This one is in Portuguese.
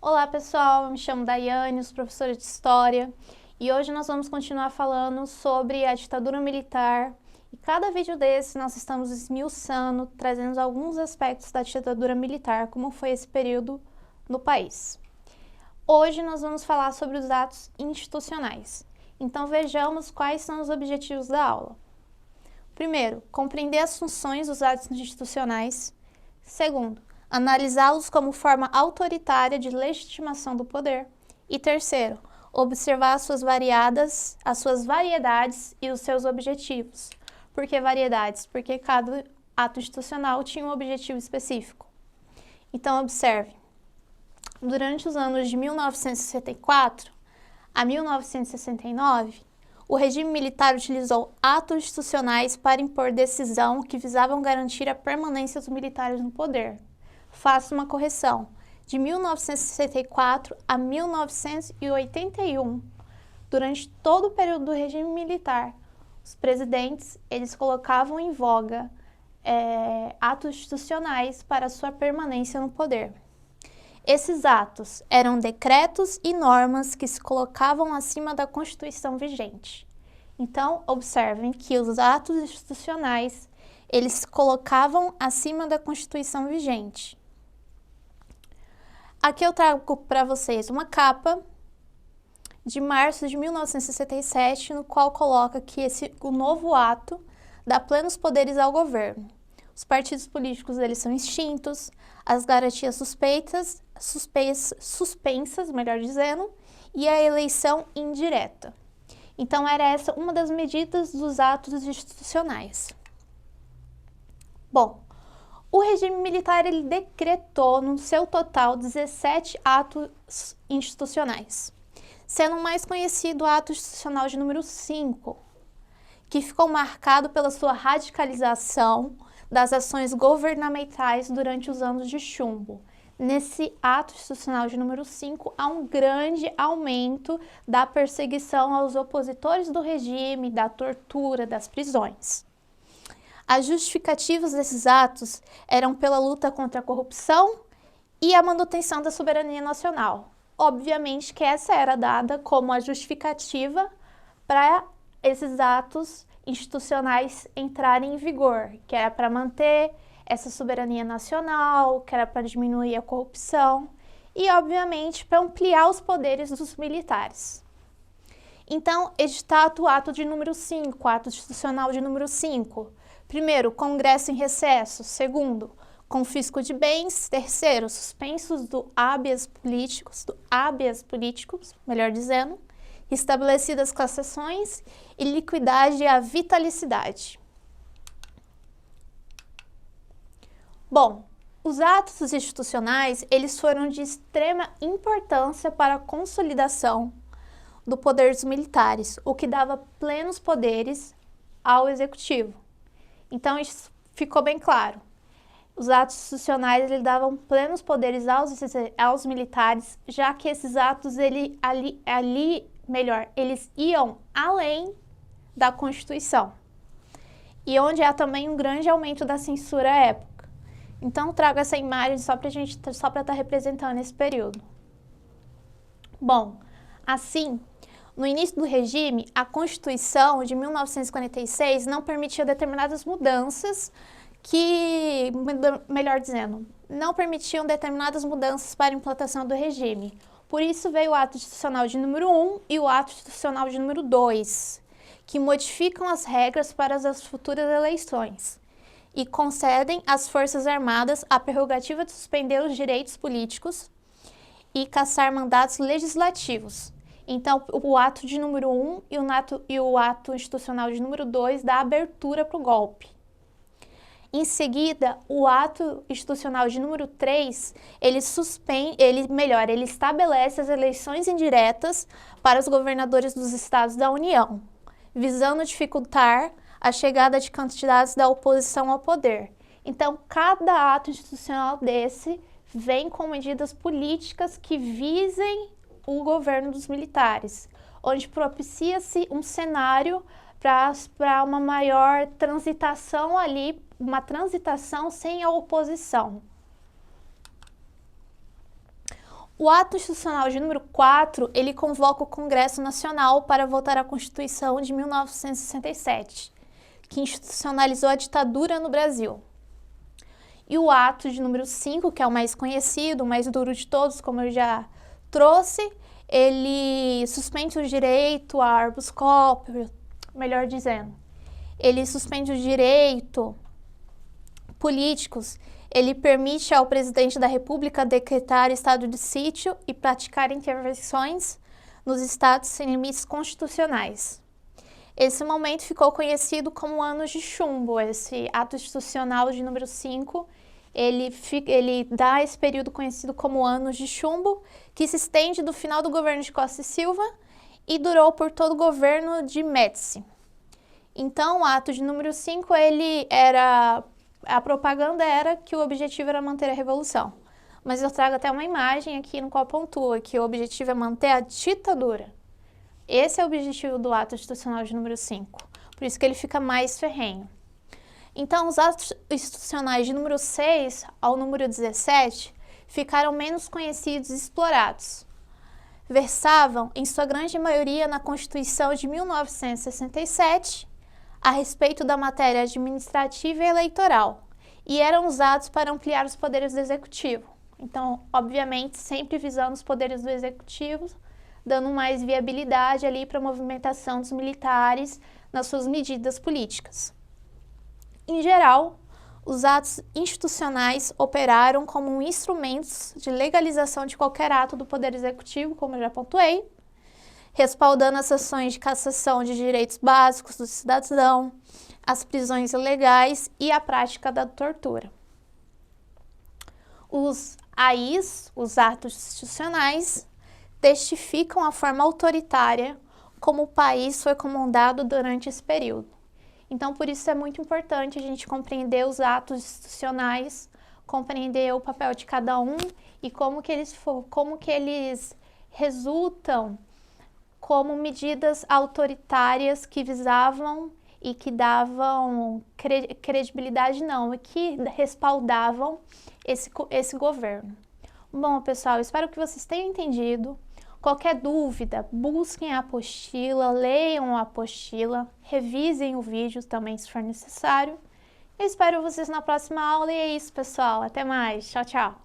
Olá pessoal, eu me chamo Daiane, sou professora de História e hoje nós vamos continuar falando sobre a ditadura militar e cada vídeo desse nós estamos esmiuçando, trazendo alguns aspectos da ditadura militar, como foi esse período no país. Hoje nós vamos falar sobre os atos institucionais, então vejamos quais são os objetivos da aula. Primeiro, compreender as funções dos atos institucionais. Segundo, analisá-los como forma autoritária de legitimação do poder. E terceiro, observar as suas variedades e os seus objetivos. Por que variedades? Porque cada ato institucional tinha um objetivo específico. Então, observe. Durante os anos de 1964 a 1969, o regime militar utilizou atos institucionais para impor decisão que visavam garantir a permanência dos militares no poder. Faço uma correção. De 1964 a 1981, durante todo o período do regime militar, os presidentes eles colocavam em voga atos institucionais para sua permanência no poder. Esses atos eram decretos e normas que se colocavam acima da Constituição vigente. Então, observem que os atos institucionais eles se colocavam acima da Constituição vigente. Aqui eu trago para vocês uma capa de março de 1967, no qual coloca que o novo ato dá plenos poderes ao governo. Os partidos políticos eles são extintos, as garantias suspensas, melhor dizendo, e a eleição indireta. Então era essa uma das medidas dos atos institucionais. Bom, o regime militar ele decretou no seu total 17 atos institucionais, sendo o mais conhecido o ato institucional de número 5, que ficou marcado pela sua radicalização das ações governamentais durante os anos de chumbo. Nesse ato institucional de número 5, há um grande aumento da perseguição aos opositores do regime, da tortura, das prisões. As justificativas desses atos eram pela luta contra a corrupção e a manutenção da soberania nacional. Obviamente que essa era dada como a justificativa para esses atos institucionais entrarem em vigor, que era para manter essa soberania nacional, que era para diminuir a corrupção e, obviamente, para ampliar os poderes dos militares. Então, editado o ato de número 5, ato institucional de número 5. Primeiro, Congresso em recesso. Segundo, confisco de bens. Terceiro, suspensos do habeas políticos, melhor dizendo, estabelecidas cassações e liquidade à vitalicidade. Bom, os atos institucionais, eles foram de extrema importância para a consolidação do poder dos militares, o que dava plenos poderes ao executivo. Então, isso ficou bem claro. Os atos institucionais eles davam plenos poderes aos militares, já que esses atos eles iam além da Constituição. E onde há também um grande aumento da censura à época. Então, trago essa imagem só para estar representando esse período. Bom, assim, no início do regime, a Constituição de 1946 não permitia determinadas mudanças não permitiam determinadas mudanças para a implantação do regime. Por isso veio o ato institucional de número 1 e o ato institucional de número 2, que modificam as regras para as futuras eleições e concedem às Forças Armadas a prerrogativa de suspender os direitos políticos e cassar mandatos legislativos. Então, o ato de número 1 e o ato institucional de número 2 dá abertura para o golpe. Em seguida, o ato institucional de número 3, ele estabelece as eleições indiretas para os governadores dos estados da União, visando dificultar a chegada de candidatos da oposição ao poder. Então, cada ato institucional desse vem com medidas políticas que visem o governo dos militares, onde propicia-se um cenário para uma maior transitação ali, uma transitação sem a oposição. O ato institucional de número 4, ele convoca o Congresso Nacional para votar a Constituição de 1967, que institucionalizou a ditadura no Brasil. E o ato de número 5, que é o mais conhecido, o mais duro de todos, como eu já trouxe, ele suspende o direito a habeas corpus, melhor dizendo. Ele suspende o direito políticos. Ele permite ao presidente da República decretar estado de sítio e praticar intervenções nos estados sem limites constitucionais. Esse momento ficou conhecido como Anos de Chumbo. Esse ato institucional de número 5, ele dá esse período conhecido como Anos de Chumbo, que se estende do final do governo de Costa e Silva e durou por todo o governo de Médici. Então, o ato de número 5, a propaganda era que o objetivo era manter a revolução. Mas eu trago até uma imagem aqui no qual pontua que o objetivo é manter a ditadura. Esse é o objetivo do ato institucional de número 5. Por isso que ele fica mais ferrenho. Então, os atos institucionais de número 6 ao número 17 ficaram menos conhecidos e explorados. Versavam, em sua grande maioria, na Constituição de 1967, a respeito da matéria administrativa e eleitoral, e eram usados para ampliar os poderes do Executivo. Então, obviamente, sempre visando os poderes do Executivo, dando mais viabilidade ali para a movimentação dos militares nas suas medidas políticas. Em geral, os atos institucionais operaram como instrumentos de legalização de qualquer ato do Poder Executivo, como eu já pontuei, respaldando as ações de cassação de direitos básicos do cidadão, as prisões ilegais e a prática da tortura. Os AIs, os atos institucionais, testificam a forma autoritária como o país foi comandado durante esse período. Então, por isso é muito importante a gente compreender os atos institucionais, compreender o papel de cada um e como que eles resultam como medidas autoritárias que visavam e que davam credibilidade, e que respaldavam esse governo. Bom, pessoal, espero que vocês tenham entendido. Qualquer dúvida, busquem a apostila, leiam a apostila, revisem o vídeo também se for necessário. Eu espero vocês na próxima aula e é isso, pessoal. Até mais. Tchau, tchau.